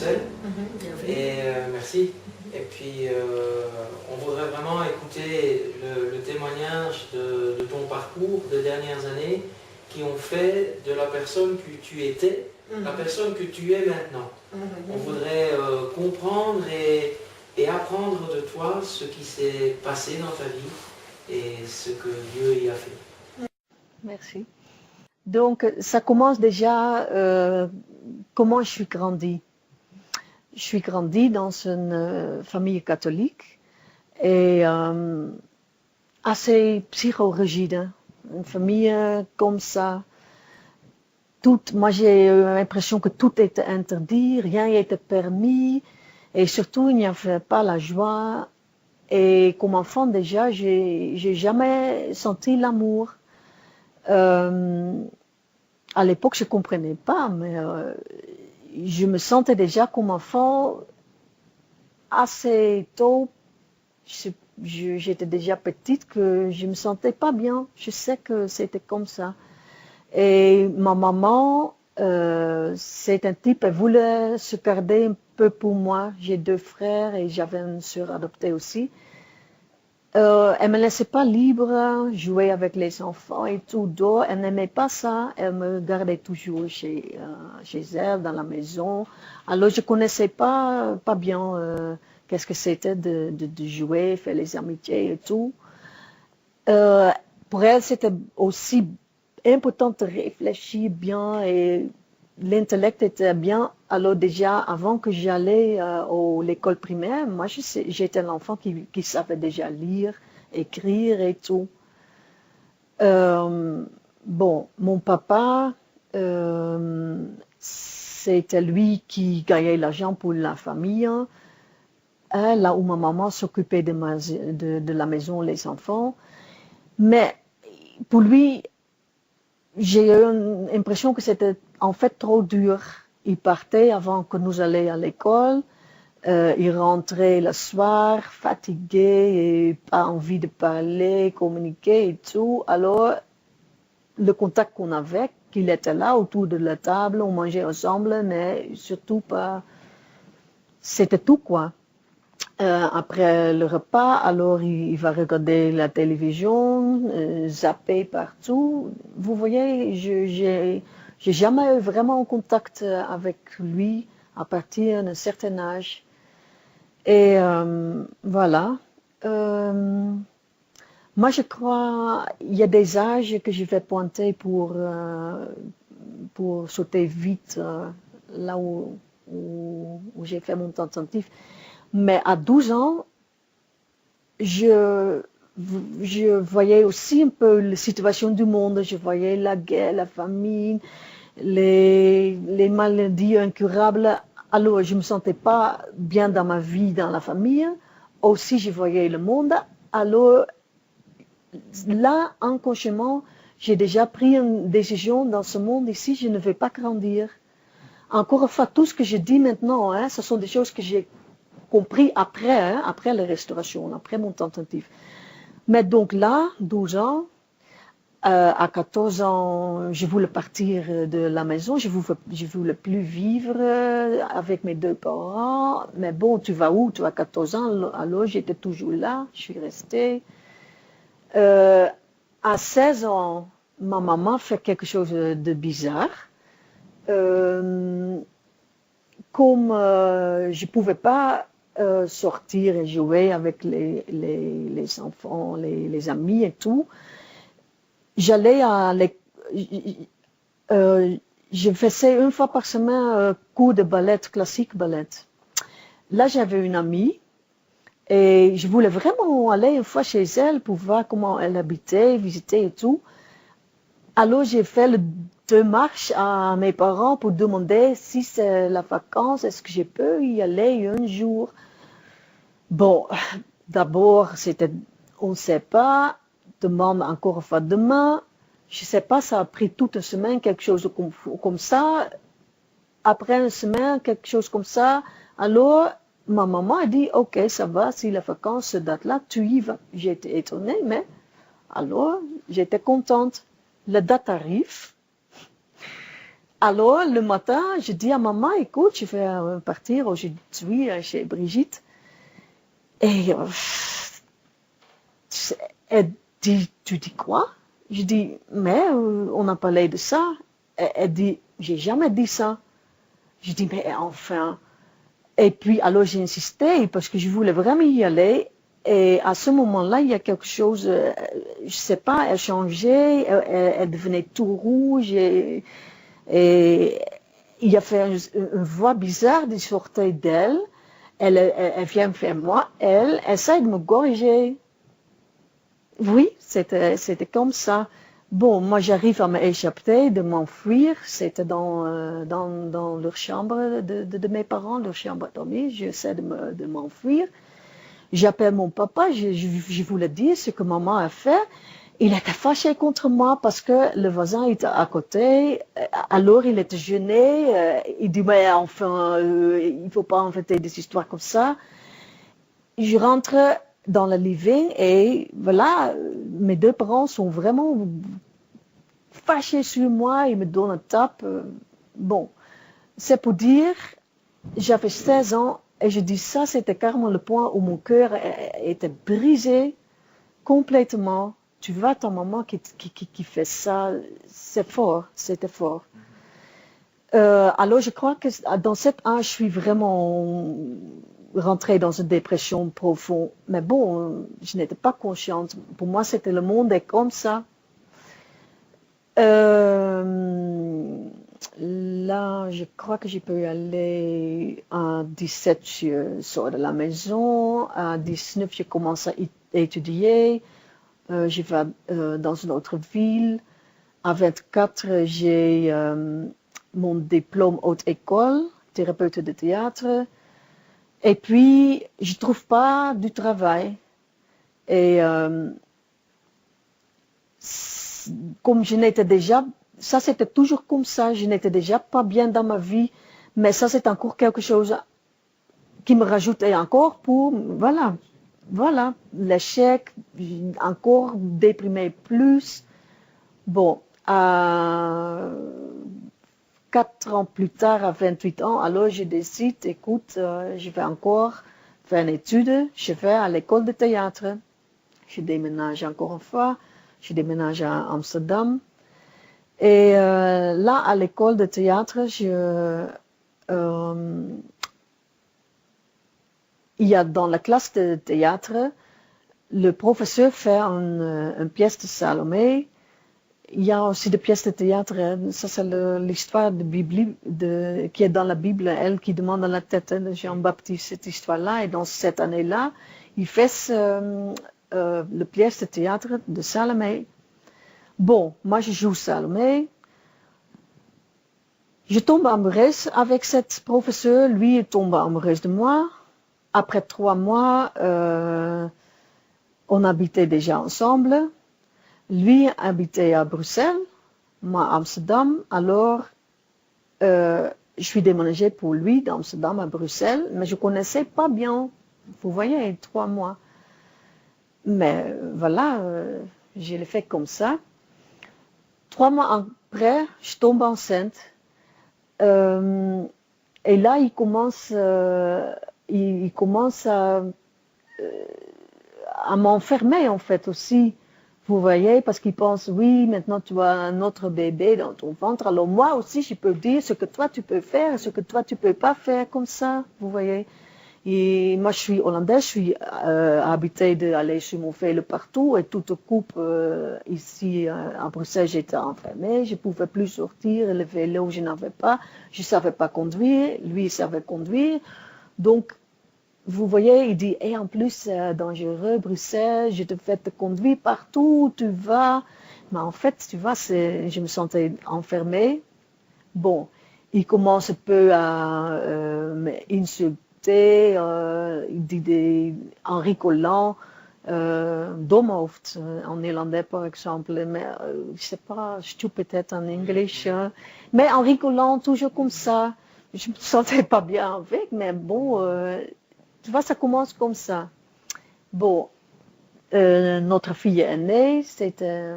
français. Bienvenue. Et merci. Et puis, on voudrait vraiment écouter le témoignage de ton parcours des dernières années qui ont fait de la personne que tu étais, la personne que tu es maintenant. On voudrait comprendre et apprendre de toi ce qui s'est passé dans ta vie et ce que Dieu y a fait. Merci. Donc, ça commence déjà comment je suis grandie. Je suis grandie dans une famille catholique et assez psychorigide. Une famille comme ça. Moi, j'ai eu l'impression que tout était interdit, rien n'était permis et surtout, il n'y avait pas la joie. Et comme enfant déjà, j'ai jamais senti l'amour. À l'époque, je comprenais pas, mais je me sentais déjà comme enfant assez tôt. J'étais déjà petite que je me sentais pas bien. Je sais que c'était comme ça. Et ma maman, c'est un type, elle voulait se garder un peu pour moi. J'ai 2 frères et j'avais une sœur adoptée aussi. Elle me laissait pas libre, jouer avec les enfants et tout dehors. Elle n'aimait pas ça. Elle me gardait toujours chez elle, dans la maison. Alors je connaissais pas bien qu'est-ce que c'était de jouer, faire les amitiés et tout. Pour elle, c'était aussi important de réfléchir bien et l'intellect était bien. Alors déjà, avant que j'allais à l'école primaire, moi j'étais l'enfant qui savait déjà lire, écrire et tout. Bon, mon papa, c'était lui qui gagnait l'argent pour la famille. Là où ma maman s'occupait de la maison, les enfants. Mais pour lui, j'ai eu l'impression que c'était en fait trop dur. Il partait avant que nous allions à l'école. Il rentrait le soir, fatigué et pas envie de parler, communiquer et tout. Alors, le contact qu'on avait, qu'il était là autour de la table, on mangeait ensemble, mais surtout pas. C'était tout, quoi. Après le repas, alors il va regarder la télévision, zapper partout. Vous voyez, j'ai jamais eu vraiment contact avec lui à partir d'un certain âge. Et voilà. Moi, je crois il y a des âges que je vais pointer pour sauter vite là où j'ai fait mon tentative. Mais à 12 ans, je voyais aussi un peu la situation du monde. Je voyais la guerre, la famine, les maladies incurables. Alors, je ne me sentais pas bien dans ma vie, dans la famille. Aussi, je voyais le monde. Alors, là, inconsciemment, j'ai déjà pris une décision dans ce monde ici, je ne vais pas grandir. Encore une fois, tout ce que je dis maintenant, hein, ce sont des choses que j'ai compris après, hein, après la restauration, après mon tentative. Mais donc là, 12 ans, à 14 ans, je voulais partir de la maison, je voulais plus vivre avec mes 2 parents. Mais bon, tu vas où? Tu as 14 ans, alors j'étais toujours là, je suis restée. À 16 ans, ma maman fait quelque chose de bizarre. Comme je ne pouvais pas sortir et jouer avec les enfants, les amis et tout, j'allais je faisais une fois par semaine cours de ballet, classique ballet. Là, j'avais une amie et je voulais vraiment aller une fois chez elle pour voir comment elle habitait, visiter et tout. Alors, j'ai fait le démarche à mes parents pour demander si c'est la vacance, est-ce que je peux y aller un jour. Bon, d'abord, c'était, on ne sait pas, demande encore une fois demain. Je ne sais pas, ça a pris toute une semaine, quelque chose comme ça. Après une semaine, quelque chose comme ça. Alors, ma maman a dit, ok, ça va, si la vacance, cette date-là, tu y vas. J'ai été étonnée, mais alors, j'étais contente. La date arrive. alors, le matin, je dis à maman, écoute, je vais partir aujourd'hui chez Brigitte. Et elle dit, tu dis quoi? Je dis, mais on a parlé de ça. Elle dit, j'ai jamais dit ça. Je dis, mais enfin. Et puis, alors j'ai insisté parce que je voulais vraiment y aller. Et à ce moment-là, il y a quelque chose, je sais pas, elle changeait, elle devenait tout rouge et il y a fait une voix bizarre qui sortait d'elle. Elle vient vers moi, elle essaie de me corriger. Oui, c'était comme ça. Bon, moi j'arrive à m'échapper, de m'enfuir. C'était dans leur chambre de mes parents, leur chambre d'amis. J'essaie de m'enfuir. J'appelle mon papa, je voulais dire ce que maman a fait. Il était fâché contre moi parce que le voisin était à côté. Alors il était gêné. Il dit, mais enfin, il ne faut pas inventer des histoires comme ça. Je rentre dans le living et voilà, mes deux parents sont vraiment fâchés sur moi. Ils me donnent un tape. Bon, c'est pour dire, j'avais 16 ans et je dis ça, c'était carrément le point où mon cœur était brisé complètement. Tu vois ta maman qui fait ça, c'est fort, c'était fort. Alors je crois que dans cet âge, je suis vraiment rentrée dans une dépression profonde. Mais bon, je n'étais pas consciente. Pour moi, c'était le monde est comme ça. Là, je crois que je peux y aller à 17, je sors de la maison. À 19, je commence à étudier. Je vais dans une autre ville. À 24, j'ai mon diplôme haute école, thérapeute de théâtre. Et puis, je ne trouve pas du travail. Et comme je n'étais déjà, ça c'était toujours comme ça, je n'étais déjà pas bien dans ma vie, mais ça c'est encore quelque chose qui me rajoutait encore pour, voilà, l'échec, encore déprimé plus. Bon, 4 ans plus tard, à 28 ans, alors je décide, écoute, je vais encore faire une étude, je vais à l'école de théâtre, je déménage encore une fois, je déménage à Amsterdam. Et là, à l'école de théâtre, il y a dans la classe de théâtre, le professeur fait une pièce de Salomé. Il y a aussi des pièces de théâtre, ça c'est l'histoire de Bible, qui est dans la Bible, elle qui demande à la tête de Jean-Baptiste cette histoire-là. Et dans cette année-là, il fait la pièce de théâtre de Salomé. Bon, moi je joue Salomé. Je tombe amoureuse avec cette professeure, lui il tombe amoureuse de moi. Après 3 mois, on habitait déjà ensemble. Lui habitait à Bruxelles, moi à Amsterdam. Alors, je suis déménagée pour lui d'Amsterdam à Bruxelles, mais je ne connaissais pas bien. Vous voyez, 3 mois. Mais voilà, je l'ai fait comme ça. 3 mois après, je tombe enceinte. Et là, il commence à m'enfermer en fait aussi. Vous voyez, parce qu'il pense, oui, maintenant tu as un autre bébé dans ton ventre. Alors moi aussi, je peux dire ce que toi tu peux faire, ce que toi tu peux pas faire comme ça. Vous voyez. Et moi, je suis hollandaise, je suis habituée d'aller chez mon frère partout et tout coupe ici à Bruxelles, j'étais enfermée, je ne pouvais plus sortir, le vélo, je n'avais pas, je ne savais pas conduire, lui, il savait conduire. Donc, vous voyez, il dit, et en plus, c'est dangereux, Bruxelles, je te fais te conduire partout où tu vas. Mais en fait, tu vois, je me sentais enfermée. Bon, il commence un peu à m'insulter. Il dit en rigolant, domhoofd en néerlandais par exemple, mais je sais pas, stupid en anglais, mais en rigolant toujours comme ça. Je me sentais pas bien avec, mais bon, tu vois, ça commence comme ça. Bon, notre fille est née, c'était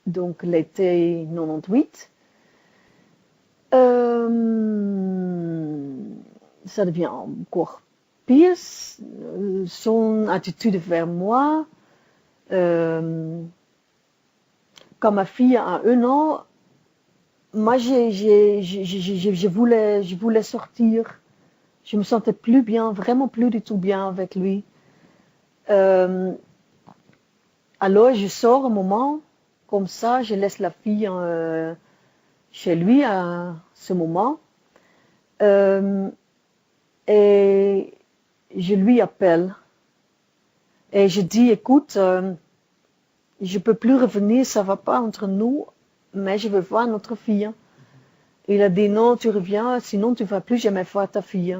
donc l'été 98. ça devient encore pire, son attitude vers moi. Quand ma fille a 1 an, moi je voulais sortir. Je me sentais plus bien, vraiment plus du tout bien avec lui. Alors je sors un moment, comme ça, je laisse la fille chez lui à ce moment. Et je lui appelle. Et je dis, écoute, je peux plus revenir, ça va pas entre nous, mais je veux voir notre fille. Il a dit, non, tu reviens, sinon tu vas plus jamais voir ta fille.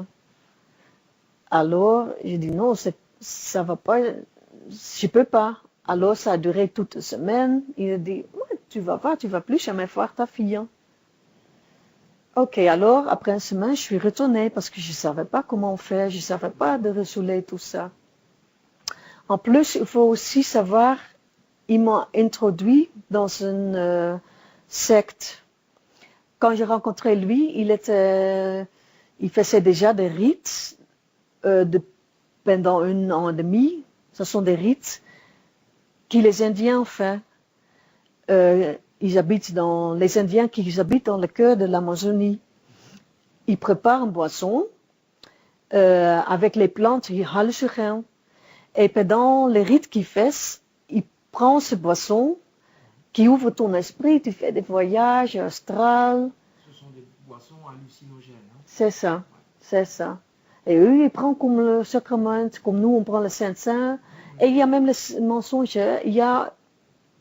Alors, j'ai dit, non, ça va pas, je peux pas. Alors, ça a duré toute la semaine. Il a dit, ouais, tu vas plus jamais voir ta fille. Ok, alors, après une semaine, je suis retournée parce que je savais pas comment faire, je savais pas de ressouler tout ça. En plus, il faut aussi savoir, il m'a introduit dans une secte. Quand j'ai rencontré lui, il faisait déjà des rites pendant 1 an et demi. Ce sont des rites que les Indiens font. Les Indiens qui habitent dans le cœur de l'Amazonie. Ils préparent une boisson avec les plantes hallucinogènes. Et pendant les rites qu'ils font, ils prennent cette boisson qui ouvre ton esprit, tu fais des voyages astrales. Ce sont des boissons hallucinogènes. Hein? C'est ça, c'est ça. Et eux, ils prennent comme le sacrement, comme nous, on prend le Saint-Saint. Et il y a même les mensonges, il y a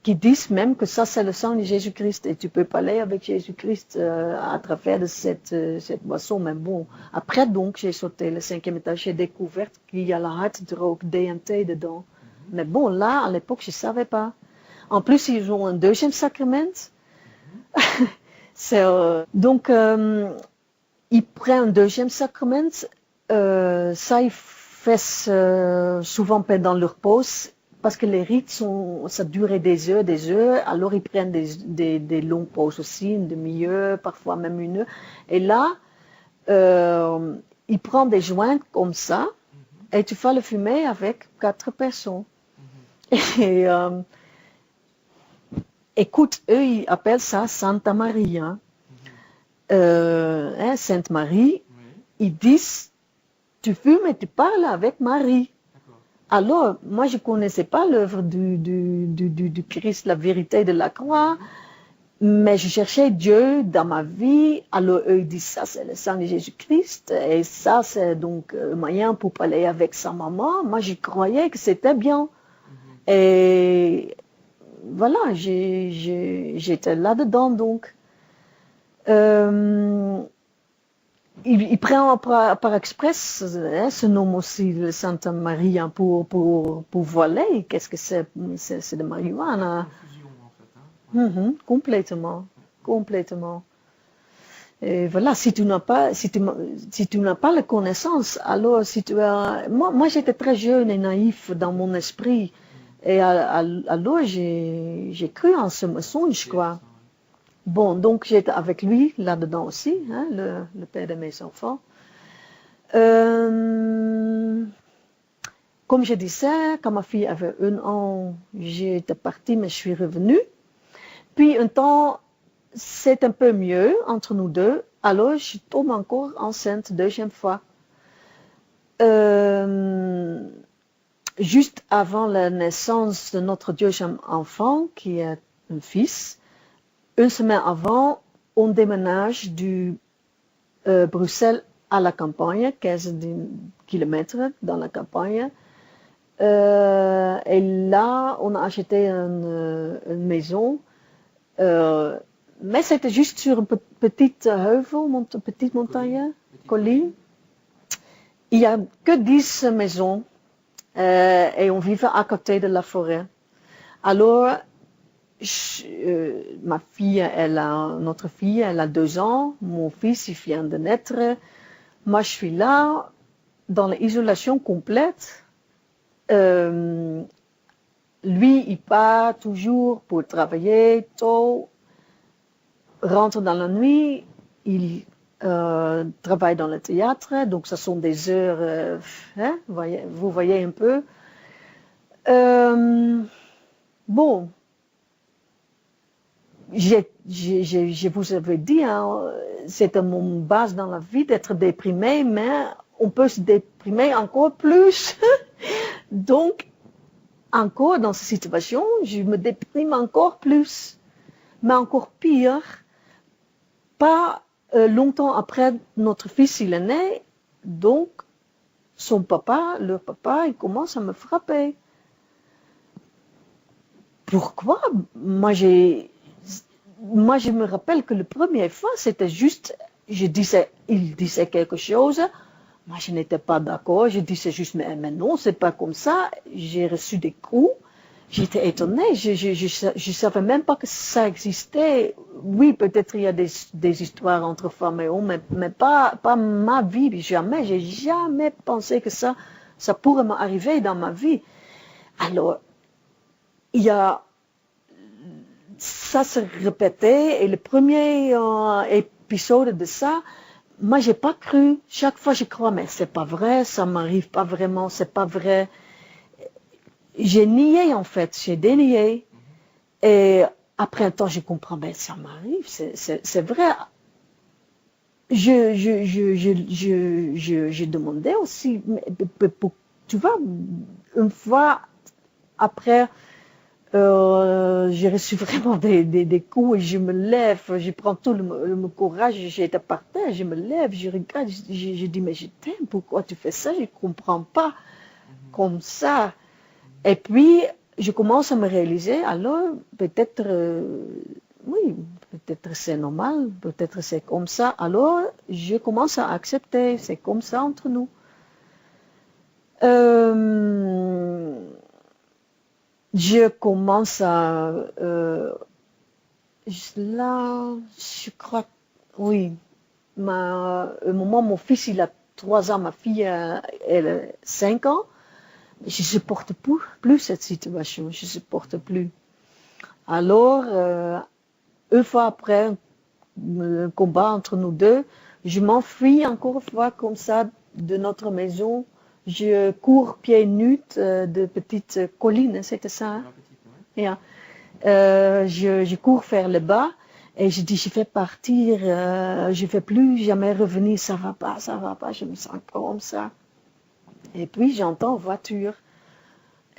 qui disent même que ça, c'est le sang de Jésus-Christ. Et tu peux parler avec Jésus-Christ à travers de cette boisson. Mais bon, après donc, j'ai sauté le 5e étage, j'ai découvert qu'il y a la harddroge DMT dedans. Mais bon, là, à l'époque, je ne savais pas. En plus, ils ont un 2e sacrement. Donc, ils prennent un 2e sacrement. Ça, ils font souvent pendant leur pause. Parce que les rites, ça dure des heures. Alors, ils prennent des longues pauses aussi, une demi-heure, parfois même 1 heure. Et là, ils prennent des joints comme ça. Et tu vas le fumer avec 4 personnes. Et écoute, eux, ils appellent ça Santa Maria. Sainte Marie, ils disent, tu fumes et tu parles avec Marie. Alors, moi, je ne connaissais pas l'œuvre du Christ, la vérité de la croix, mais je cherchais Dieu dans ma vie. Alors, eux, ils disent, ça, c'est le sang de Jésus-Christ, et ça, c'est donc un moyen pour parler avec sa maman. Moi, je croyais que c'était bien. Et voilà, j'étais là-dedans, donc. Il prend par express ce nom aussi, le Santa Maria, pour voler. Qu'est-ce que c'est? C'est de marijuana. Complètement. Et voilà, si tu n'as pas la connaissance, alors moi j'étais très jeune et naïf dans mon esprit. Et alors j'ai cru en ce mensonge, quoi. Bon, donc j'étais avec lui là-dedans aussi, hein, le père de mes enfants. Comme je disais, quand ma fille avait 1 an, j'étais partie, mais je suis revenue. Puis un temps, c'est un peu mieux entre nous deux. Alors je tombe encore enceinte 2e fois. Juste avant la naissance de notre 2e enfant, qui est un fils, 1 semaine avant, on déménage du Bruxelles à la campagne, 15 kilomètres dans la campagne. Et là, on a acheté une maison. Mais c'était juste sur une petite petite montagne, colline. Il n'y a que 10 maisons et on vivait à côté de la forêt. Alors, notre fille, elle a 2 ans, mon fils, il vient de naître. Moi, je suis là, dans l'isolation complète. Lui, il part toujours pour travailler tôt, rentre dans la nuit, il travaille dans le théâtre, donc ce sont des heures, vous voyez un peu. Bon, je vous avais dit, hein, c'est mon base dans la vie d'être déprimé, mais on peut se déprimer encore plus. Donc, encore dans cette situation, je me déprime encore plus, mais encore pire. Pas longtemps après notre fils il est né, donc leur papa, il commence à me frapper. Pourquoi? Moi, je me rappelle que la première fois, c'était juste, il disait quelque chose, moi je n'étais pas d'accord, je disais juste, mais non, c'est pas comme ça, j'ai reçu des coups. J'étais étonnée, je savais même pas que ça existait. Oui, peut-être il y a des histoires entre femmes et hommes, mais pas ma vie, jamais. J'ai jamais pensé que ça pourrait m'arriver dans ma vie. Alors, ça se répétait, et le premier épisode de ça, moi j'ai pas cru. Chaque fois je crois, mais c'est pas vrai, ça m'arrive pas vraiment, c'est pas vrai. J'ai nié en fait, j'ai dénié. Et après un temps, je comprends, ben ça m'arrive, c'est vrai. Je demandais aussi, mais, tu vois, une fois après, j'ai reçu vraiment des coups et je me lève, je prends tout le courage, j'étais par terre, je me lève, je regarde, je dis, mais je t'aime, pourquoi tu fais ça? Je ne comprends pas comme ça. Et puis, je commence à me réaliser, alors peut-être, oui, peut-être c'est normal, peut-être c'est comme ça. Alors, je commence à accepter, c'est comme ça entre nous. Je commence à, là, je crois, oui, au moment où mon fils il a 3 ans, ma fille elle a 5 ans. Je ne supporte plus cette situation, je ne supporte plus. Alors, une fois après le combat entre nous deux, je m'enfuis encore une fois comme ça de notre maison. Je cours pieds nus de petites collines, c'était ça. Hein? Yeah. Je cours vers le bas et je dis, je vais partir, je ne vais plus jamais revenir, ça va pas, je me sens comme ça. Et puis j'entends voiture.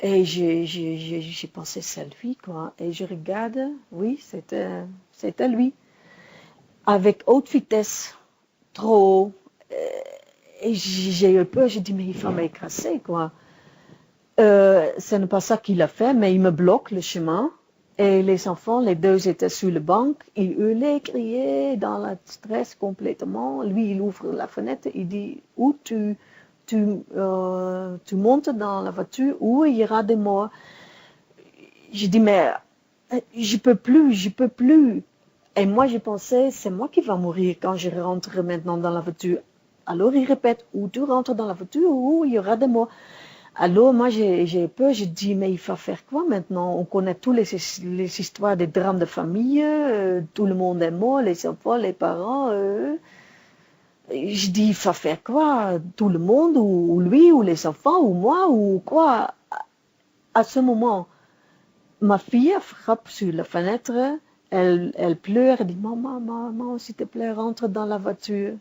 Et j'ai pensé, c'est lui, quoi. Et je regarde, oui, c'était lui. Avec haute vitesse, trop haut. Et j'ai eu peur, j'ai dit, mais il va m'écraser, quoi. Ce n'est pas ça qu'il a fait, mais il me bloque le chemin. Et les enfants, les deux étaient sur le banc, ils hurlaient, criaient dans la stress complètement. Lui, il ouvre la fenêtre, il dit, où tu montes dans la voiture, où il y aura des morts. Je dis, mais je peux plus. Et moi, je pensais, c'est moi qui va mourir quand je rentre maintenant dans la voiture. Alors, il répète, où tu rentres dans la voiture, où il y aura des morts. Alors, moi, j'ai peur, je dis, mais il faut faire quoi maintenant? On connaît tous les histoires des drames de famille, tout le monde est mort, les enfants, les parents. Je dis, il faut faire quoi? Tout le monde, ou lui, ou les enfants, ou moi, ou quoi? À ce moment, ma fille frappe sur la fenêtre, elle pleure, elle dit, maman, s'il te plaît, rentre dans la voiture.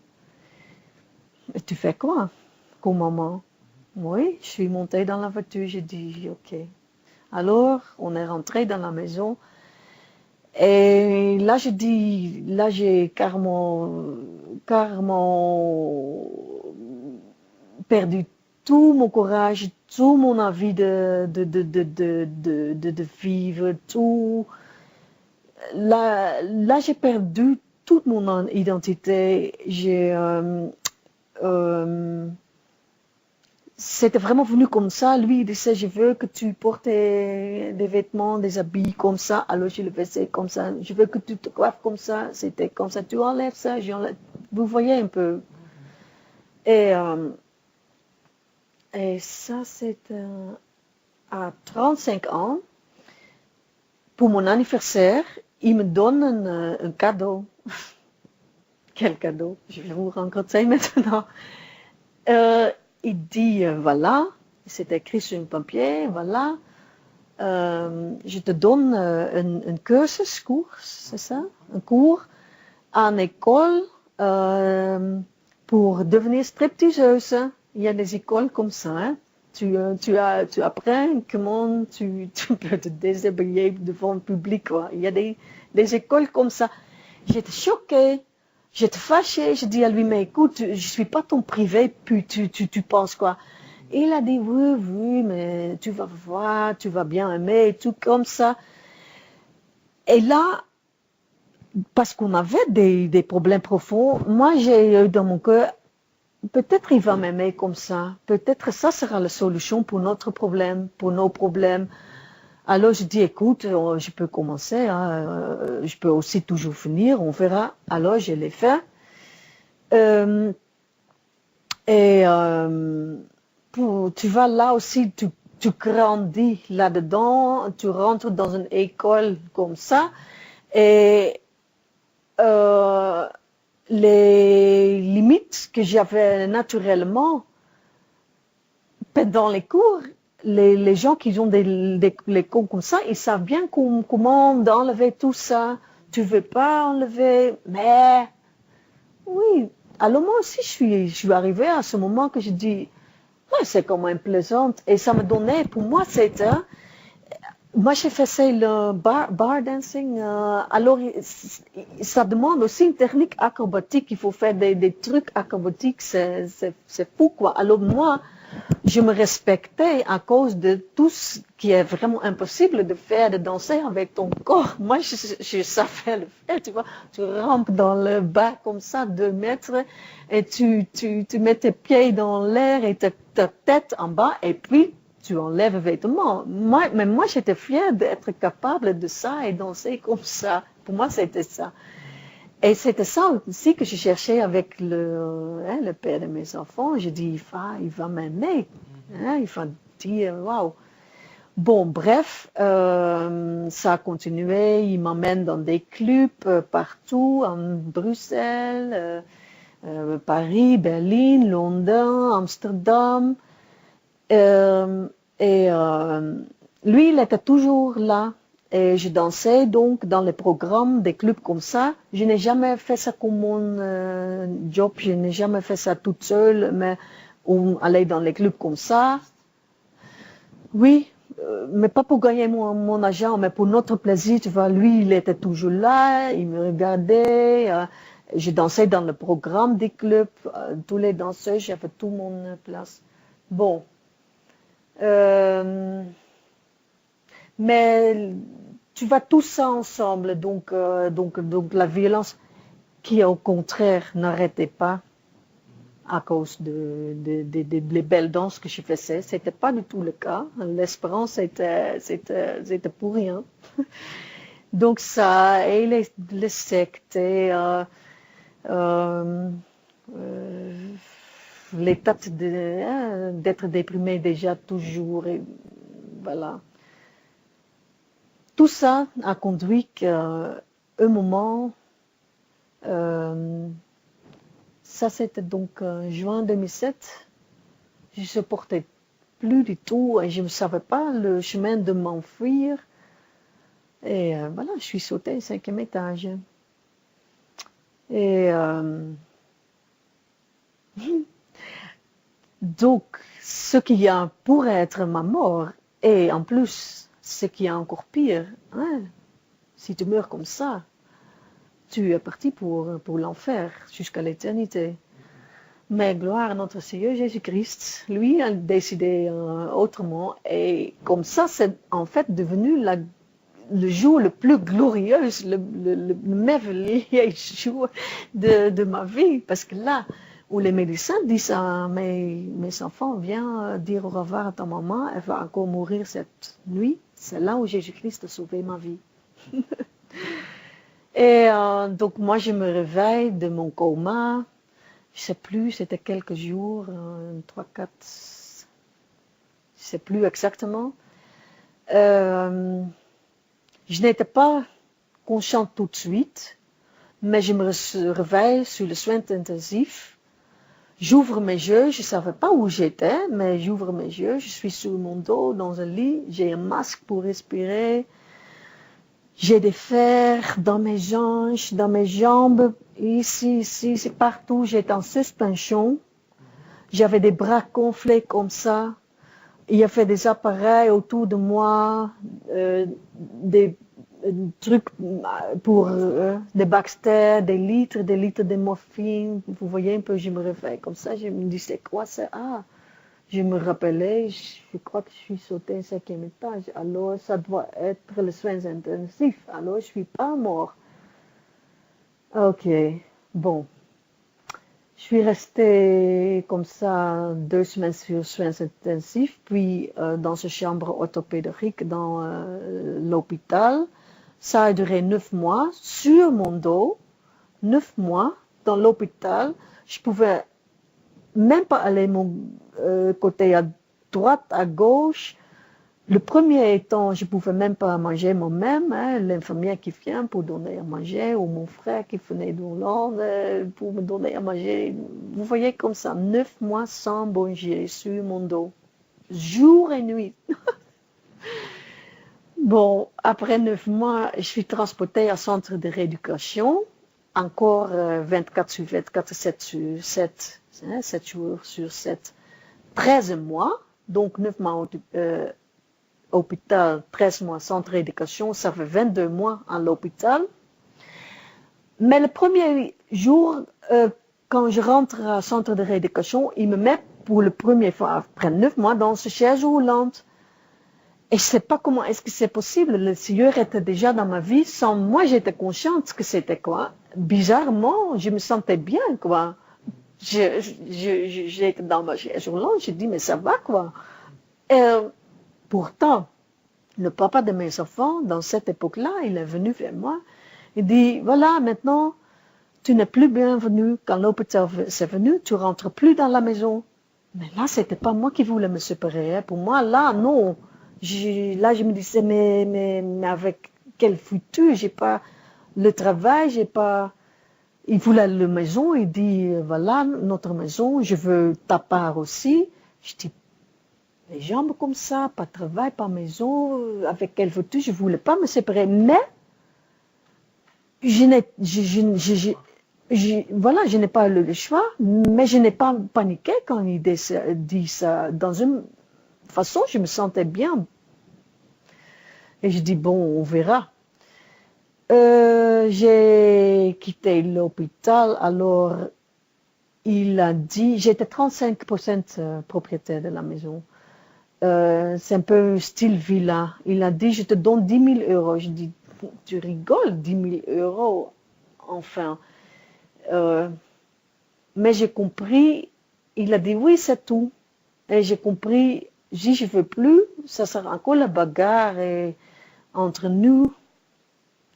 Et tu fais quoi, comme maman? Oui, je suis montée dans la voiture, j'ai dit, ok. Alors, on est rentré dans la maison. Et là, j'ai carrément perdu tout mon courage, tout mon envie de vivre, tout. Là, j'ai perdu toute mon identité. C'était vraiment venu comme ça. Lui, il disait, je veux que tu portes des vêtements, des habits comme ça. Alors, je le faisais comme ça. Je veux que tu te coiffes comme ça. C'était comme ça. Tu enlèves ça, j'enlève. Vous voyez un peu. Et ça, c'était à 35 ans. Pour mon anniversaire, il me donne un cadeau. quel cadeau, je vais vous rencontrer maintenant. Il dit, voilà, c'est écrit sur un papier, voilà, je te donne un cursus, cours, c'est ça? Un cours en école pour devenir stripteaseuse. Il y a des écoles comme ça, hein? Tu apprends comment tu peux te déshabiller devant le public, quoi. Il y a des écoles comme ça. J'étais choquée, j'étais fâchée. Je dis à lui, mais écoute, je suis pas ton privé, puis tu penses quoi? Et il a dit, oui, mais tu vas voir, tu vas bien aimer, et tout comme ça. Et là, parce qu'on avait des problèmes profonds, moi j'ai eu dans mon cœur, peut-être il va m'aimer comme ça, peut-être ça sera la solution pour notre problème, pour nos problèmes. Alors je dis, écoute, je peux commencer, hein, je peux aussi toujours finir, on verra. Alors je l'ai fait. Tu vas là aussi, tu grandis là-dedans, tu rentres dans une école comme ça, et les limites que j'avais naturellement pendant les cours, les gens qui ont les cours comme ça, ils savent bien comment enlever tout ça. Tu veux pas enlever, mais oui. Alors moi aussi, je suis arrivée à ce moment que je dis, ouais, c'est quand même plaisant. Et ça me donnait, pour moi, c'était, moi j'ai fait ça, le bar dancing. Alors, ça demande aussi une technique acrobatique. Il faut faire des trucs acrobatiques, c'est fou, quoi. Alors moi, je me respectais à cause de tout ce qui est vraiment impossible de faire, de danser avec ton corps. Moi, je savais le faire, tu vois. Tu rampes dans le bas comme ça, 2 mètres, et tu mets tes pieds dans l'air et ta tête en bas, et puis tu enlèves les vêtements. Mais moi, j'étais fière d'être capable de ça et danser comme ça. Pour moi, c'était ça. Et c'était ça aussi que je cherchais avec le père de mes enfants. Je dis, il va m'aimer. Hein, il va dire, waouh. Bon, bref, ça a continué. Il m'emmène dans des clubs partout, en Bruxelles, Paris, Berlin, Londres, Amsterdam. Lui, il était toujours là. Et je dansais donc dans les programmes des clubs comme ça. Je n'ai jamais fait ça comme mon job, je n'ai jamais fait ça toute seule, mais on allait dans les clubs comme ça. Oui, mais pas pour gagner mon argent, mais pour notre plaisir, tu vois. Lui, il était toujours là, il me regardait. Je dansais dans le programme des clubs, tous les danseurs, j'avais tout mon place. Bon. Mais tu vois tout ça ensemble, donc la violence qui au contraire n'arrêtait pas à cause des belles danses que je faisais, c'était pas du tout le cas. L'espérance c'était pour rien. Donc ça, et les sectes, et l'état d'être déprimé déjà toujours, et voilà. Tout ça a conduit qu'à un moment, ça c'était donc juin 2007, je ne supportais plus du tout et je ne savais pas le chemin de m'enfuir. Et voilà, je suis sautée au 5e étage. Et donc, ce qui a pour être ma mort, et en plus, ce qui est encore pire, hein, si tu meurs comme ça, tu es parti pour l'enfer jusqu'à l'éternité. Mais gloire à notre Seigneur Jésus-Christ, lui a décidé autrement. Et comme ça, c'est en fait devenu le jour le plus glorieux, le merveilleux jour de ma vie. Parce que là où les médecins disent à mes enfants, viens dire au revoir à ta maman, elle va encore mourir cette nuit, c'est là où Jésus-Christ a sauvé ma vie. Et donc moi je me réveille de mon coma, je ne sais plus, c'était quelques jours, 3, 4, je ne sais plus exactement. Je n'étais pas consciente tout de suite, mais je me réveille sur le soin intensif. J'ouvre mes yeux, je ne savais pas où j'étais, mais j'ouvre mes yeux, je suis sur mon dos dans un lit, j'ai un masque pour respirer, j'ai des fers dans mes hanches, dans mes jambes, ici, c'est partout, j'étais en suspension, j'avais des bras gonflés comme ça, il y avait des appareils autour de moi, des trucs pour des Baxter, des litres de morphine. Vous voyez un peu, je me réveille comme ça, je me dis c'est quoi ça? Ah, je me rappelais, je crois que je suis sauté au 5e étage, alors ça doit être les soins intensifs, alors je suis pas mort. Ok, bon. Je suis restée comme ça 2 semaines sur soins intensifs, puis dans cette chambre orthopédique dans l'hôpital. Ça a duré 9 mois sur mon dos, 9 mois dans l'hôpital. Je pouvais même pas aller mon côté à droite, à gauche. Le premier temps, je pouvais même pas manger moi-même, hein, l'infirmière qui vient pour donner à manger, ou mon frère qui venait d'Hollande pour me donner à manger. Vous voyez comme ça, 9 mois sans manger sur mon dos, jour et nuit. Bon, après 9 mois, je suis transportée à centre de rééducation, encore 24 sur 24, 7 sur 7, hein, 7 jours sur 7, 13 mois, donc 9 mois hôpital, 13 mois centre d'éducation, ça fait 22 mois à l'hôpital. Mais le premier jour, quand je rentre à centre de rééducation, il me met pour la première fois, après 9 mois, dans ce chaise roulante. Et je ne sais pas comment est-ce que c'est possible. Le Seigneur était déjà dans ma vie. Sans moi, j'étais consciente que c'était quoi. Bizarrement, je me sentais bien, quoi. J'étais dans ma chaise roulante, je dis, mais ça va, quoi. Pourtant, le papa de mes enfants, dans cette époque-là, il est venu vers moi. Il dit, voilà, maintenant, tu n'es plus bienvenu. Quand l'hôpital s'est venu, tu rentres plus dans la maison. Mais là, c'était pas moi qui voulais me séparer. Hein. Pour moi, là, non. Là, je me disais, mais avec quel futur? J'ai pas le travail, j'ai pas... Il voulait la maison, il dit, voilà, notre maison, je veux ta part aussi. Je dis, les jambes comme ça, pas de travail, pas de maison, avec quel futur? Je voulais pas me séparer. Mais, voilà, je n'ai pas le choix, mais je n'ai pas paniqué quand il dit ça. Dans une façon, je me sentais bien. Et je dis, bon, on verra. J'ai quitté l'hôpital, alors il a dit, j'étais 35% propriétaire de la maison. C'est un peu style villa. Il a dit, je te donne 10 000 euros. Je dis, tu rigoles, 10 000 euros, enfin. Mais j'ai compris, il a dit, oui, c'est tout. Et j'ai compris, si je ne veux plus, ça sera encore la bagarre entre nous.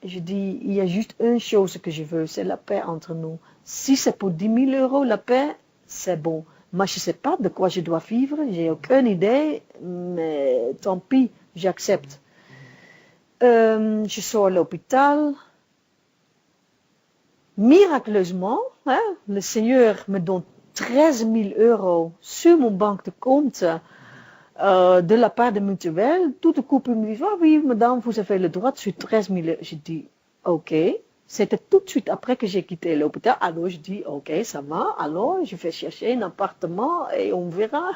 Je dis, il y a juste une chose que je veux, c'est la paix entre nous. Si c'est pour 10 000 euros, la paix, c'est bon. Moi, je ne sais pas de quoi je dois vivre, j'ai aucune idée, mais tant pis, j'accepte. Je sors à l'hôpital. Miraculeusement, hein, le Seigneur me donne 13 000 euros sur mon banque de compte de la part de Mutuelle. Tout de coup, il me dit, ah oui, madame, vous avez le droit sur 13 000 euros. Je dis, ok. C'était tout de suite après que j'ai quitté l'hôpital. Alors, je dis, ok, ça va. Alors, je vais chercher un appartement et on verra.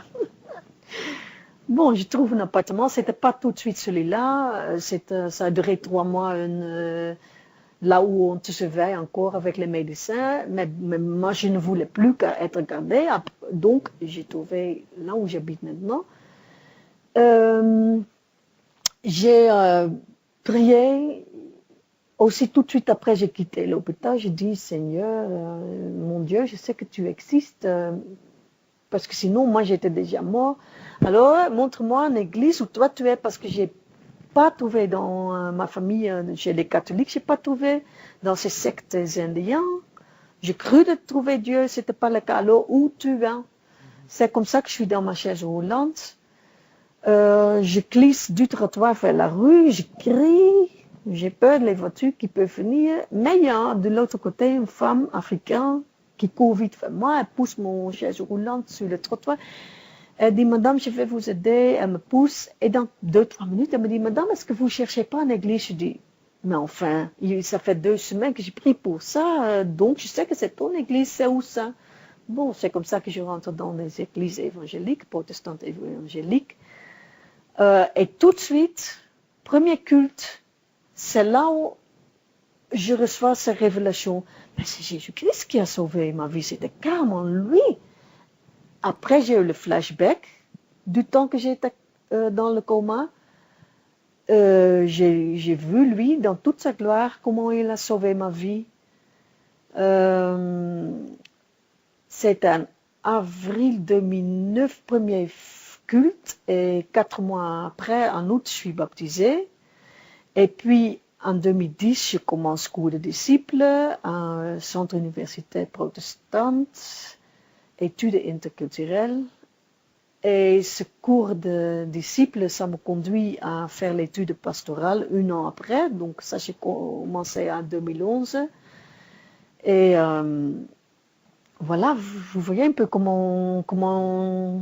Bon, je trouve un appartement. C'était pas tout de suite celui-là. Ça a duré 3 mois, là où on te surveille encore avec les médecins. Mais moi, je ne voulais plus qu'être gardée. Donc, j'ai trouvé là où j'habite maintenant. J'ai prié. Aussi, tout de suite après, j'ai quitté l'hôpital. J'ai dit, Seigneur, mon Dieu, je sais que tu existes, parce que sinon, moi, j'étais déjà mort. Alors, montre-moi une église où toi tu es, parce que j'ai pas trouvé dans ma famille, chez les catholiques, j'ai pas trouvé dans ces sectes indiens. J'ai cru de trouver Dieu, c'était pas le cas. Alors, où tu es? C'est comme ça que je suis dans ma chaise roulante. Je glisse du trottoir vers la rue, je crie. J'ai peur des voitures qui peuvent venir. Mais il y a de l'autre côté une femme africaine qui court vite vers moi. Elle pousse mon chaise roulante sur le trottoir. Elle dit, madame, je vais vous aider. Elle me pousse. Et dans 2-3 minutes, elle me dit, madame, est-ce que vous ne cherchez pas une église? Je dis, mais enfin, ça fait 2 semaines que j'ai pris pour ça. Donc, je sais que c'est ton église. C'est où ça? Bon, c'est comme ça que je rentre dans les églises évangéliques, protestantes évangéliques. Et tout de suite, premier culte, c'est là où je reçois ces révélations. Mais c'est Jésus-Christ qui a sauvé ma vie. C'était carrément lui. Après, j'ai eu le flashback du temps que j'étais dans le coma. J'ai vu lui, dans toute sa gloire, comment il a sauvé ma vie. C'est en avril 2009, premier culte, et 4 mois après, en août, je suis baptisée. Et puis, en 2010, je commence cours de disciples à un centre universitaire protestant, études interculturelles. Et ce cours de disciples, ça me conduit à faire l'étude pastorale 1 an après. Donc ça, j'ai commencé en 2011. Et voilà, vous voyez un peu comment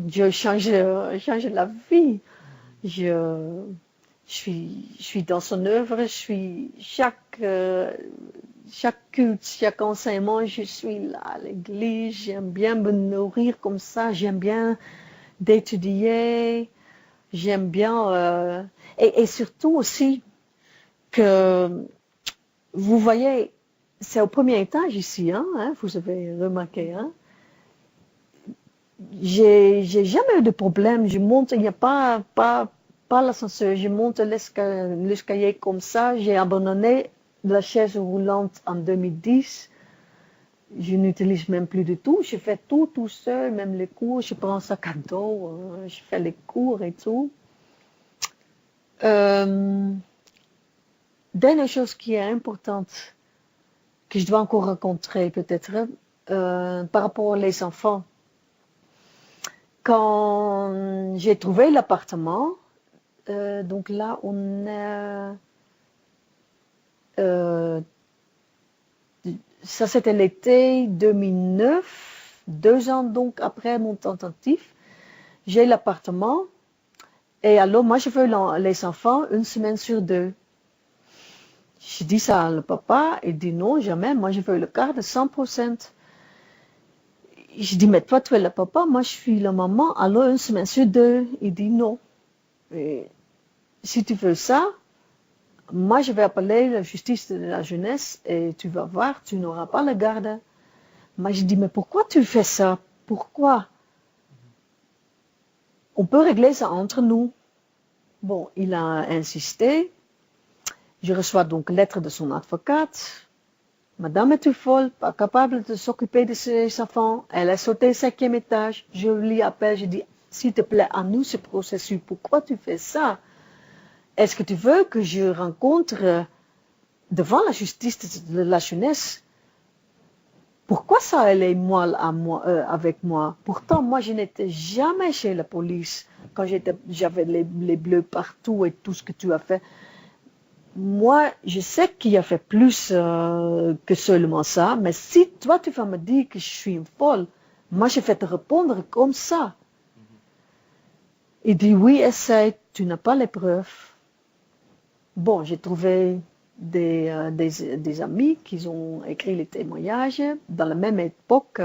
Dieu change la vie. Je suis dans son œuvre, chaque culte, chaque enseignement, je suis là à l'église, j'aime bien me nourrir comme ça, j'aime bien d'étudier, j'aime bien, et surtout aussi que, vous voyez, c'est au premier étage ici, hein, vous avez remarqué, hein. J'ai jamais eu de problème, je monte, il n'y a pas l'ascenseur, je monte l'escalier comme ça, j'ai abandonné la chaise roulante en 2010, je n'utilise même plus du tout, je fais tout seul, même les cours, je prends un sac à dos, je fais les cours et tout. Dernière chose qui est importante, que je dois encore rencontrer peut-être, par rapport aux enfants. Quand j'ai trouvé l'appartement, donc là on est, ça c'était l'été 2009, 2 ans donc après mon tentative, j'ai l'appartement et alors moi je veux les enfants 1 semaine sur 2. Je dis ça à le papa, il dit non jamais, moi je veux le quart de 100%. Je dis mais toi tu es le papa, moi je suis la maman, alors 1 semaine sur 2. Il dit non. Et si tu veux ça, moi je vais appeler la justice de la jeunesse et tu vas voir, tu n'auras pas le garde. Moi je dis mais pourquoi tu fais ça? Pourquoi? On peut régler ça entre nous. Bon, il a insisté. Je reçois donc lettre de son avocate. Madame est-tu folle, pas capable de s'occuper de ses enfants. Elle a sauté le 5e étage. Je lui appelle, je dis, s'il te plaît, à nous ce processus. Pourquoi tu fais ça? Est-ce que tu veux que je rencontre devant la justice de la jeunesse? Pourquoi ça elle est mal avec moi? Pourtant, moi, je n'étais jamais chez la police quand j'avais les bleus partout et tout ce que tu as fait. Moi, je sais qu'il a fait plus que seulement ça, mais si toi, tu vas me dire que je suis une folle, moi, je vais te répondre comme ça. Il dit, oui, essaye, tu n'as pas les preuves. Bon, j'ai trouvé des amis qui ont écrit les témoignages. Dans la même époque,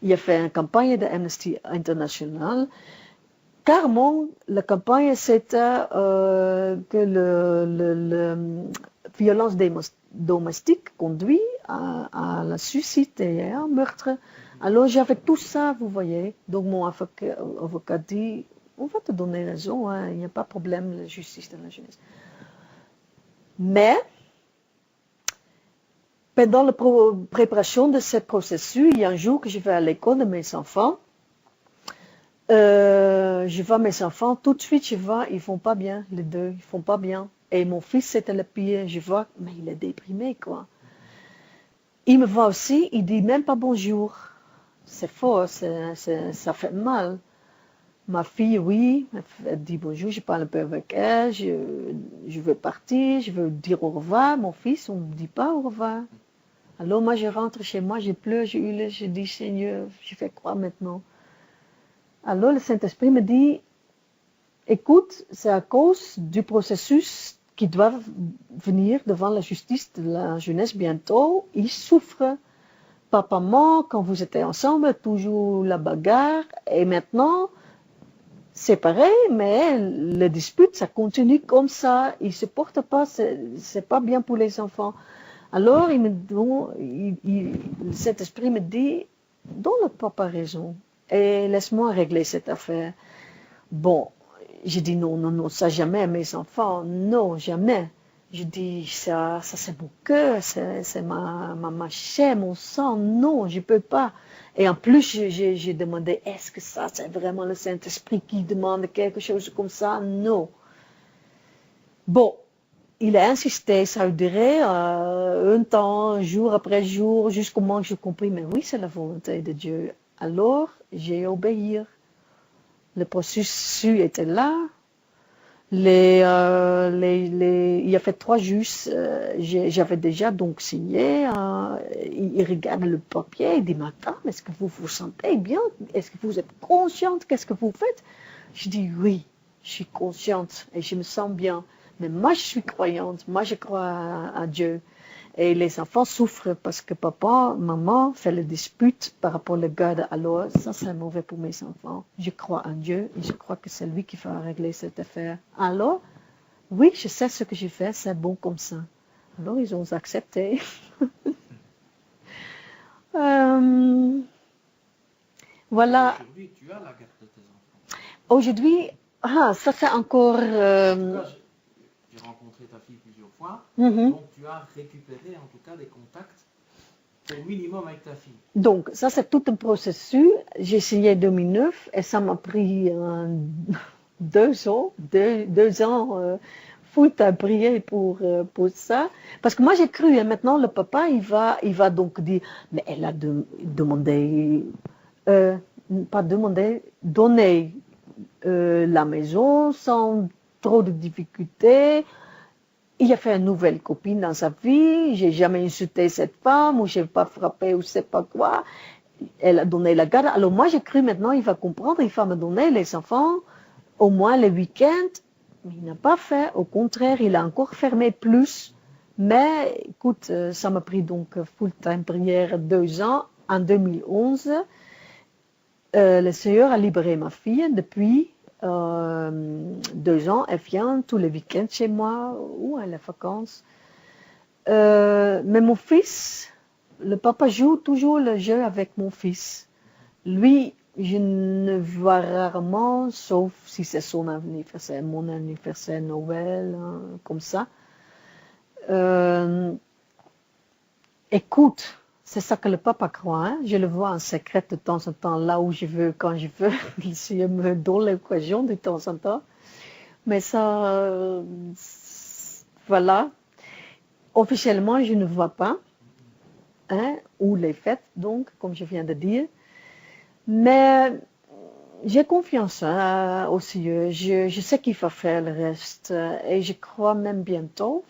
il a fait une campagne de Amnesty International. Carrément, la campagne, c'était que la violence domestique conduit à la suicide et à un meurtre. Alors, j'avais tout ça, vous voyez. Donc, mon avocat dit, on va te donner raison, hein, il n'y a pas de problème, la justice de la jeunesse. Mais, pendant la préparation de ce processus, il y a un jour que je vais à l'école de mes enfants. Je vois mes enfants, tout de suite je vois, ils font pas bien, les deux, ils font pas bien. Et mon fils, c'était le pire, je vois, mais il est déprimé, quoi. Il me voit aussi, il dit même pas bonjour. C'est fort, ça fait mal. Ma fille, oui, elle dit bonjour, je parle un peu avec elle, je veux partir, je veux dire au revoir. Mon fils, on ne dit pas au revoir. Alors moi, je rentre chez moi, je pleure, je hurle, je dis Seigneur, je fais quoi maintenant? Alors le Saint-Esprit me dit, écoute, c'est à cause du processus qui doit venir devant la justice de la jeunesse bientôt. Ils souffrent. Papa, maman, quand vous étiez ensemble, toujours la bagarre. Et maintenant, c'est pareil, mais les disputes, ça continue comme ça. Ils ne se portent pas, c'est pas bien pour les enfants. Alors, cet esprit me dit, donne le papa raison et laisse-moi régler cette affaire. Bon, j'ai dit non, non, non, ça jamais, mes enfants, non, jamais. Je dis, ça c'est mon cœur, c'est ma chair, mon sang, non, je peux pas. Et en plus, j'ai demandé, est-ce que ça, c'est vraiment le Saint-Esprit qui demande quelque chose comme ça? Non. Bon, il a insisté, ça a duré un temps, jour après jour, jusqu'au moment que j'ai compris, mais oui, c'est la volonté de Dieu. Alors, j'ai obéi. Le processus était là. Il y a fait 3 juges, j'avais déjà donc signé. Il regarde le papier, il dit, madame, est-ce que vous vous sentez bien? Est-ce que vous êtes consciente? Qu'est-ce que vous faites? Je dis, oui, je suis consciente et je me sens bien. Mais moi, je suis croyante, moi, je crois à Dieu. Et les enfants souffrent parce que papa, maman fait le dispute par rapport au garde. Alors, ça, c'est mauvais pour mes enfants. Je crois en Dieu et je crois que c'est lui qui va régler cette affaire. Alors, oui, je sais ce que j'ai fait, c'est bon comme ça. Alors, ils ont accepté. Voilà. Aujourd'hui, tu as la garde de tes enfants. Aujourd'hui, ça c'est encore... J'ai rencontré ta fille plusieurs fois, Mhm. donc tu as récupéré en tout cas des contacts au minimum avec ta fille. Donc, ça c'est tout un processus. J'ai signé en 2009 et ça m'a pris 2 ans, 2 ans full à prier pour ça. Parce que moi j'ai cru, et maintenant le papa il va donc dire, mais elle a demandé, pas demandé, donné la maison sans trop de difficultés. Il a fait une nouvelle copine dans sa vie, j'ai jamais insulté cette femme, ou je n'ai pas frappé, ou je sais pas quoi. Elle a donné la garde. Alors moi, j'ai cru maintenant, il va comprendre, il va me donner les enfants, au moins les week-ends. Mais il n'a pas fait, au contraire, il a encore fermé plus. Mais écoute, ça m'a pris donc full-time prière 2 ans. En 2011, le Seigneur a libéré ma fille depuis 2 ans. Elle vient tous les week-ends chez moi ou à les vacances. Mais mon fils, le papa joue toujours le jeu avec mon fils. Lui, je ne vois rarement, sauf si c'est son anniversaire, mon anniversaire, Noël, hein, comme ça. Écoute, c'est ça que le papa croit. Hein? Je le vois en secret de temps en temps, là où je veux, quand je veux. Le Seigneur me donne l'occasion de temps en temps. Mais ça, voilà. Officiellement, je ne vois pas. Hein, ou les fêtes, donc, comme je viens de dire. Mais j'ai confiance au Seigneur. Je sais qu'il va faire le reste. Et je crois même bientôt.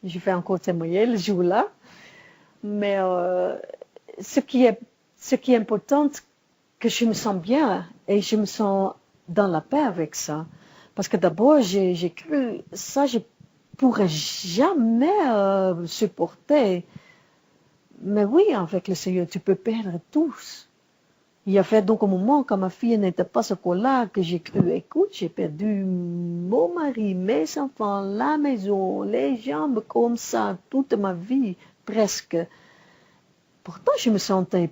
Je vais encore témoigner le jour-là. Mais ce qui est important, que je me sens bien et je me sens dans la paix avec ça. Parce que d'abord, j'ai cru, ça, je pourrais jamais supporter. Mais oui, avec le Seigneur, tu peux perdre tous. Il y a fait donc un moment quand ma fille n'était pas ce là que j'ai cru, écoute, j'ai perdu mon mari, mes enfants, la maison, les jambes comme ça, toute ma vie, presque. Pourtant, je me sentais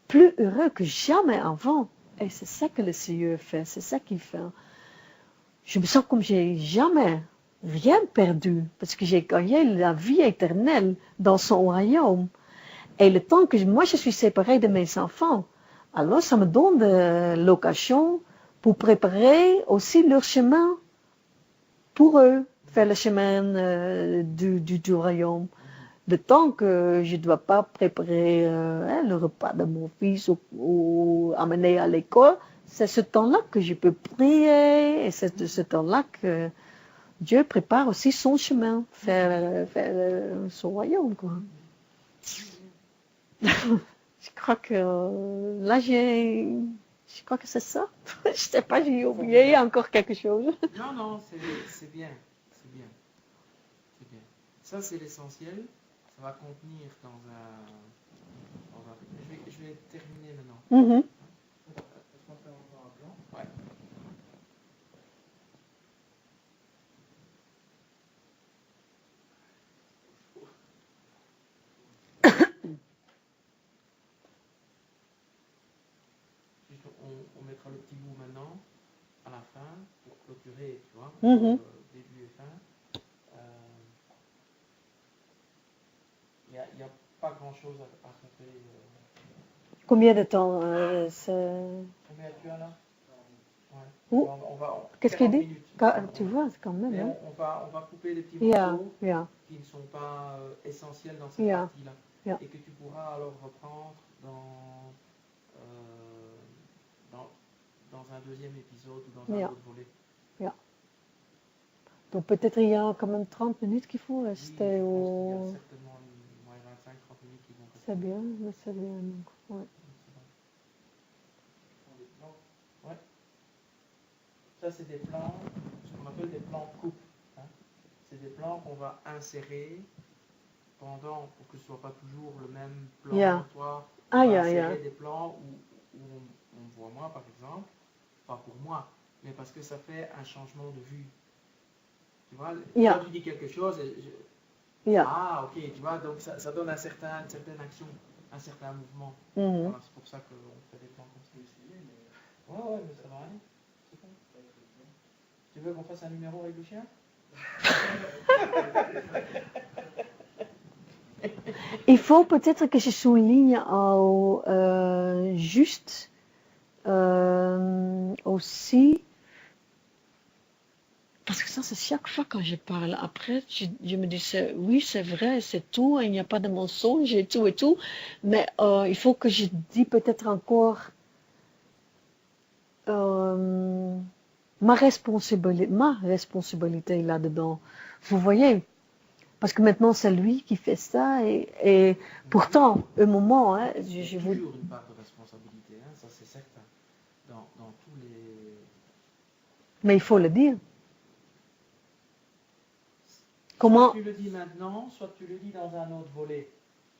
plus heureux que jamais avant. Et c'est ça que le Seigneur fait, c'est ça qu'il fait. Je me sens comme j'ai jamais rien perdu, parce que j'ai gagné la vie éternelle dans son royaume. Et le temps que moi je suis séparée de mes enfants, alors ça me donne l'occasion pour préparer aussi leur chemin pour eux, faire le chemin du royaume. Le temps que je ne dois pas préparer le repas de mon fils ou amener à l'école, c'est ce temps-là que je peux prier, et c'est de ce temps-là que Dieu prépare aussi son chemin, faire son royaume, quoi. Je crois que là, je crois que c'est ça. Je sais pas, j'ai oublié encore quelque chose. Non, non, c'est bien, c'est bien, c'est bien. Ça, c'est l'essentiel. Ça va contenir je vais terminer maintenant. Mhm. Est-ce qu'on fait encore un plan? Ouais. On mettra le petit bout maintenant, à la fin, pour clôturer, tu vois, Mhm. début et fin. Il n'y a pas grand-chose à compter. Combien de temps Combien tu as là? Ouais. Ouh, qu'est-ce qu'il 40 dit? minutes. Tu vois, c'est quand même. Mais Hein? on va couper les petits Yeah, morceaux yeah, qui ne sont pas essentiels dans cette yeah, partie-là. yeah. Et que tu pourras alors reprendre euh, dans, dans un deuxième épisode ou dans un Yeah. autre volet. Yeah. Donc peut-être il y a quand même 30 minutes qu'il faut Oui, rester je pense qu'il y a au... certainement 25-30 minutes qui vont rester. C'est bien, mais c'est bien. Donc, ouais. Ouais. Ça, c'est des plans, ce qu'on appelle des plans coupe. Hein. C'est des plans qu'on va insérer pendant, pour que ce ne soit pas toujours le même plan. Yeah. Toi, Ah, on va yeah, insérer yeah. des plans où on me voit moi, par exemple, pas pour moi, mais parce que ça fait un changement de vue. Tu vois, Yeah. toi, tu dis quelque chose et Yeah. ah, ok, tu vois, donc ça donne une certaine action, un certain mouvement. Mhm. Voilà, c'est pour ça qu'on fait des plans comme ça. Ouais, mais ça va aller. C'est bon. Tu veux qu'on fasse un numéro avec le chien? Il faut peut-être que je souligne juste aussi, parce que ça c'est chaque fois quand je parle, après je me dis oui c'est vrai, c'est tout, il n'y a pas de mensonge et tout, mais il faut que je dise peut-être encore ma responsabilité là-dedans. Vous voyez? Parce que maintenant, c'est lui qui fait ça. Et pourtant, un moment, hein, Il y a je vous... toujours une part de responsabilité, hein, ça c'est certain. Dans tous les... Mais il faut le dire. Soit Comment... tu le dis maintenant, soit tu le dis dans un autre volet.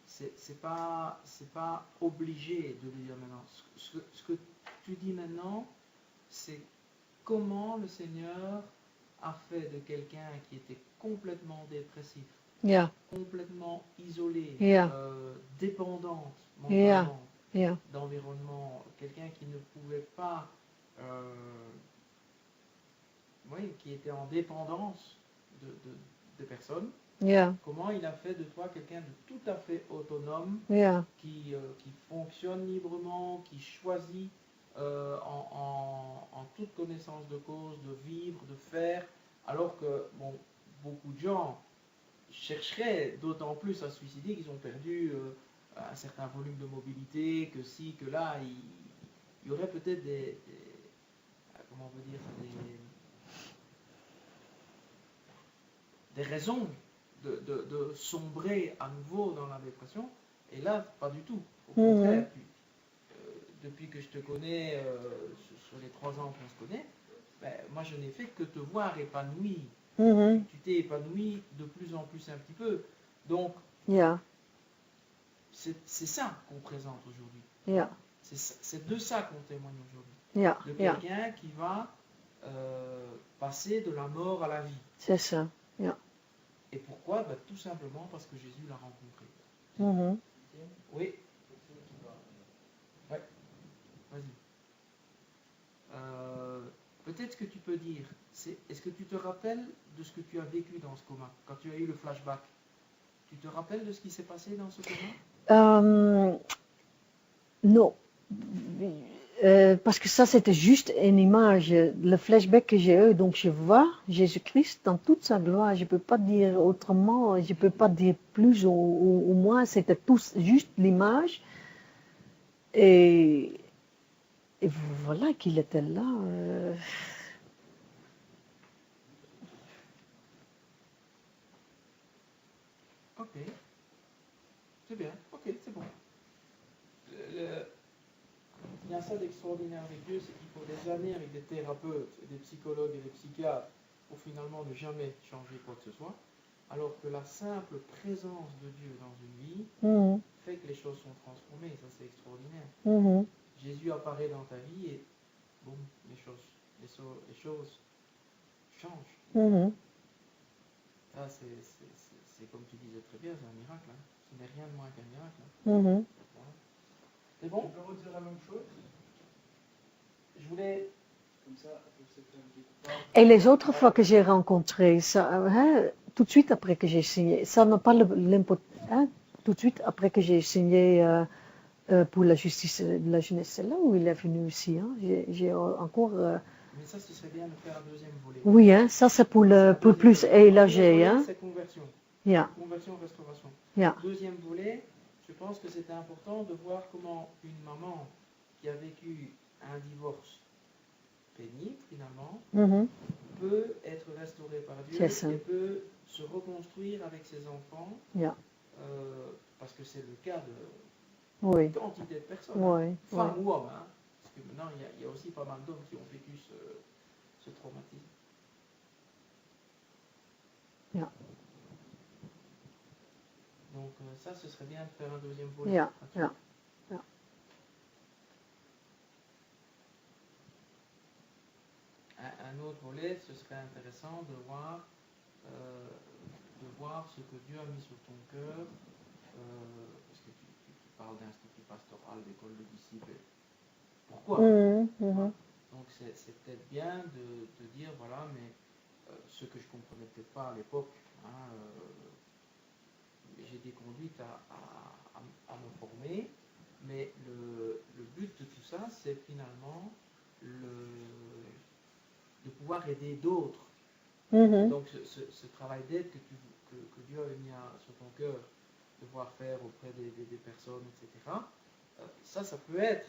C'est pas obligé de le dire maintenant. Ce que tu dis maintenant, c'est comment le Seigneur a fait de quelqu'un qui était complètement dépressif, Yeah, complètement isolé, yeah, dépendante yeah, mentalement yeah, d'environnement, quelqu'un qui ne pouvait pas, oui, qui était en dépendance de personnes, yeah, comment il a fait de toi quelqu'un de tout à fait autonome, yeah, qui fonctionne librement, qui choisit en toute connaissance de cause de vivre, de faire, alors que bon, beaucoup de gens chercheraient d'autant plus à se suicider qu'ils ont perdu un certain volume de mobilité, que si, que là, il y aurait peut-être comment on peut dire, des raisons de sombrer à nouveau dans la dépression, et là, pas du tout. Au contraire, depuis que je te connais, sur les 3 ans qu'on se connaît, ben, moi je n'ai fait que te voir épanoui. Tu t'es épanoui de plus en plus un petit peu. Donc, yeah, c'est ça qu'on présente aujourd'hui. yeah, C'est de ça qu'on témoigne aujourd'hui. yeah, De yeah. quelqu'un qui va passer de la mort à la vie. C'est ça. Yeah. Et pourquoi? Ben, tout simplement parce que Jésus l'a rencontré. Mhm. Oui. Ouais. Vas-y. Peut-être que tu peux dire, est-ce que tu te rappelles de ce que tu as vécu dans ce coma, quand tu as eu le flashback? Tu te rappelles de ce qui s'est passé dans ce coma? Non. Parce que ça, c'était juste une image. Le flashback que j'ai eu, donc je vois Jésus-Christ dans toute sa gloire. Je ne peux pas dire autrement, je ne peux pas dire plus ou moins. C'était juste l'image. Et et voilà qu'il était là. Ok, c'est bien, ok, c'est bon. Il y a ça d'extraordinaire avec Dieu, c'est qu'il faut des années avec des thérapeutes, des psychologues et des psychiatres pour finalement ne jamais changer quoi que ce soit, alors que la simple présence de Dieu dans une vie Mhm, fait que les choses sont transformées, ça c'est extraordinaire. mhm, Jésus apparaît dans ta vie et boum, les choses changent. mhm. Ça c'est comme tu disais très bien, c'est un miracle. Hein. Ce n'est rien de moins qu'un miracle. Hein. Mhm. Voilà. C'est bon? Je peux redire la même chose. Je voulais. Comme ça, je sais que Et les autres fois que j'ai rencontré, ça, hein, tout de suite après que j'ai signé, ça n'a pas hein, tout de suite après que j'ai signé pour la justice de la jeunesse, c'est là où il est venu aussi. Hein, j'ai encore. Mais ça, ce serait bien de faire un deuxième volet. Oui, hein, ça c'est pour plus élargi. Hein. C'est conversion. Yeah. Conversion, restauration. Yeah. Deuxième volet, je pense que c'est important de voir comment une maman qui a vécu un divorce pénible, finalement, Mhm. peut être restaurée par Dieu et peut se reconstruire avec ses enfants. Yeah. Parce que c'est le cas de oui. quantité de personnes, oui. hein, femmes ou hommes. Hein, parce que maintenant, il y a aussi pas mal d'hommes qui ont vécu ce traumatisme. Yeah. Donc ça, ce serait bien de faire un deuxième volet. Yeah. Yeah. Yeah. Un autre volet, ce serait intéressant de voir ce que Dieu a mis sur ton cœur, parce que tu parles d'institut pastoral, d'école de disciples. Pourquoi? Mhm. Donc c'est peut-être bien de dire, voilà, mais ce que je ne comprenais peut-être pas à l'époque, hein, j'ai été conduite à me former, mais le but de tout ça, c'est finalement de pouvoir aider d'autres. Mhm. Donc ce travail d'aide que Dieu a mis sur ton cœur, de pouvoir faire auprès des personnes, etc., ça peut être